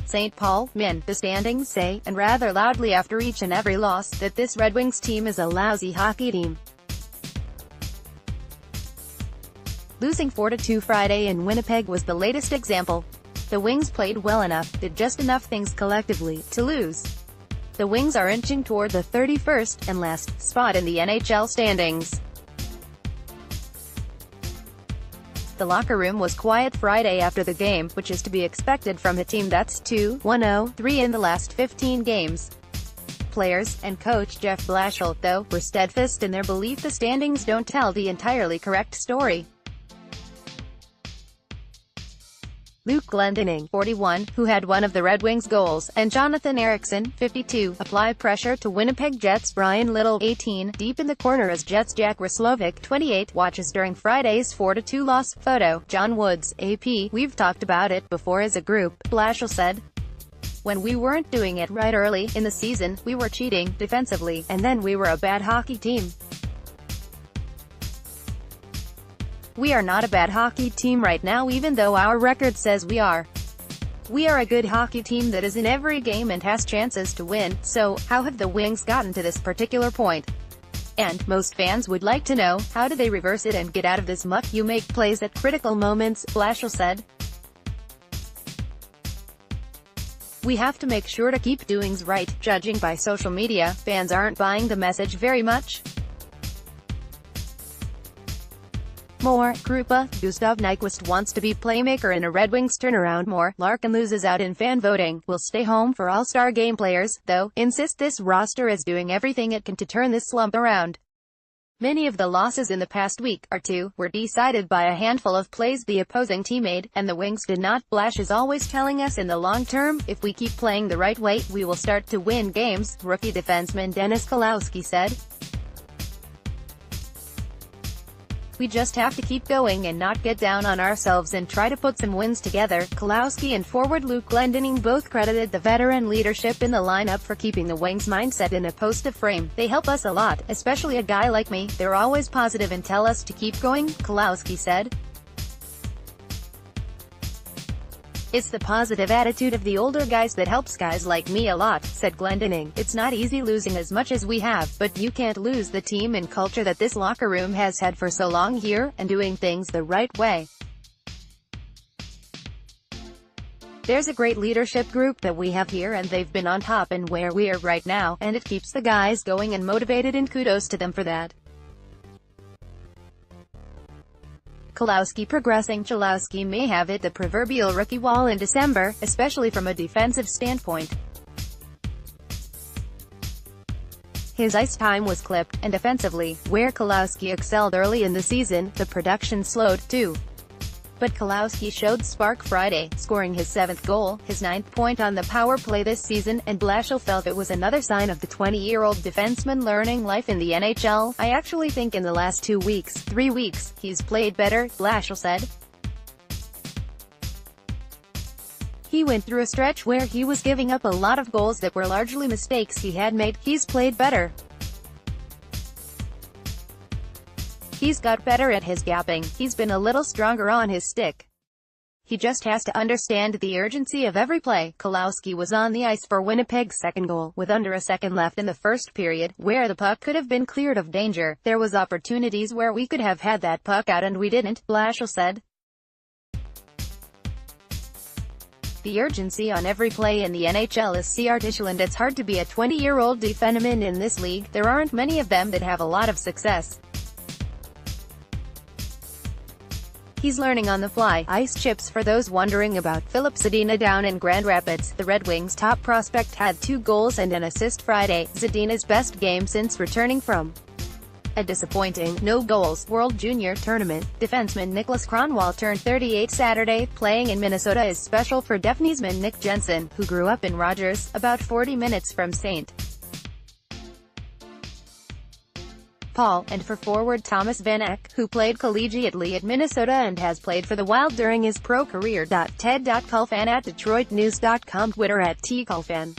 St. Paul, Minn, the standings say, and rather loudly after each and every loss, that this Red Wings team is a lousy hockey team. Losing 4-2 Friday in Winnipeg was the latest example. The Wings played well enough, did just enough things collectively, to lose. The Wings are inching toward the 31st, and last, spot in the NHL standings. The locker room was quiet Friday after the game, which is to be expected from a team that's 2-1-0-3 in the last 15 games. Players, and coach Jeff Blashill, though, were steadfast in their belief the standings don't tell the entirely correct story. Luke Glendening, 41, who had one of the Red Wings' goals, and Jonathan Ericsson, 52, apply pressure to Winnipeg Jets' Brian Little, 18, deep in the corner as Jets' Jack Roslovic, 28, watches during Friday's 4-2 loss. Photo, John Woods, AP. We've talked about it before as a group, Blashill said. When we weren't doing it right early in the season, we were cheating, defensively, and then we were a bad hockey team. We are not a bad hockey team right now, even though our record says we are. We are a good hockey team that is in every game and has chances to win, so, how have the Wings gotten to this particular point? And, most fans would like to know, how do they reverse it and get out of this muck? You make plays at critical moments, Blashill said. We have to make sure to keep doings right. Judging by social media, fans aren't buying the message very much. More, Krupa, Gustav Nyquist wants to be playmaker in a Red Wings turnaround. More, Larkin loses out in fan voting, will stay home for All-Star game players, though, insist this roster is doing everything it can to turn this slump around. Many of the losses in the past week or two were decided by a handful of plays the opposing team made, and the Wings did not. Blash is always telling us in the long term, if we keep playing the right way, we will start to win games, rookie defenseman Dennis Kalowski said. We just have to keep going and not get down on ourselves and try to put some wins together. Kalowski and forward Luke Glendening both credited the veteran leadership in the lineup for keeping the Wings' mindset in a positive frame. They help us a lot, especially a guy like me. They're always positive and tell us to keep going, Kalowski said. It's the positive attitude of the older guys that helps guys like me a lot, said Glendening. It's not easy losing as much as we have, but you can't lose the team and culture that this locker room has had for so long here, and doing things the right way. There's a great leadership group that we have here, and they've been on top and where we are right now, and it keeps the guys going and motivated, and kudos to them for that. Kalowski progressing. Chalowski may have hit the proverbial rookie wall in December, especially from a defensive standpoint. His ice time was clipped, and defensively, where Kalowski excelled early in the season, the production slowed, too. But Kalowski showed spark Friday, scoring his 7th goal, his 9th point on the power play this season, and Blashill felt it was another sign of the 20-year-old defenseman learning life in the NHL. I actually think in the last 3 weeks, he's played better, Blashill said. He went through a stretch where he was giving up a lot of goals that were largely mistakes he had made. He's played better. He's got better at his gapping, he's been a little stronger on his stick. He just has to understand the urgency of every play. Kalowski was on the ice for Winnipeg's second goal, with under a second left in the first period, where the puck could have been cleared of danger. There was opportunities where we could have had that puck out and we didn't, Blashill said. The urgency on every play in the NHL is artificial, and it's hard to be a 20-year-old defenseman in this league. There aren't many of them that have a lot of success. He's learning on the fly. Ice chips for those wondering about Filip Zadina down in Grand Rapids. The Red Wings' top prospect had 2 goals and an assist Friday, Zadina's best game since returning from a disappointing no-goals World Junior Tournament. Defenseman Nicholas Kronwall turned 38 Saturday. Playing in Minnesota is special for defenseman Nick Jensen, who grew up in Rogers, about 40 minutes from St. Paul, and for forward Thomas Vanek, who played collegiately at Minnesota and has played for the Wild during his pro career. Ted.Culfan at DetroitNews.com, Twitter at @TCulfan.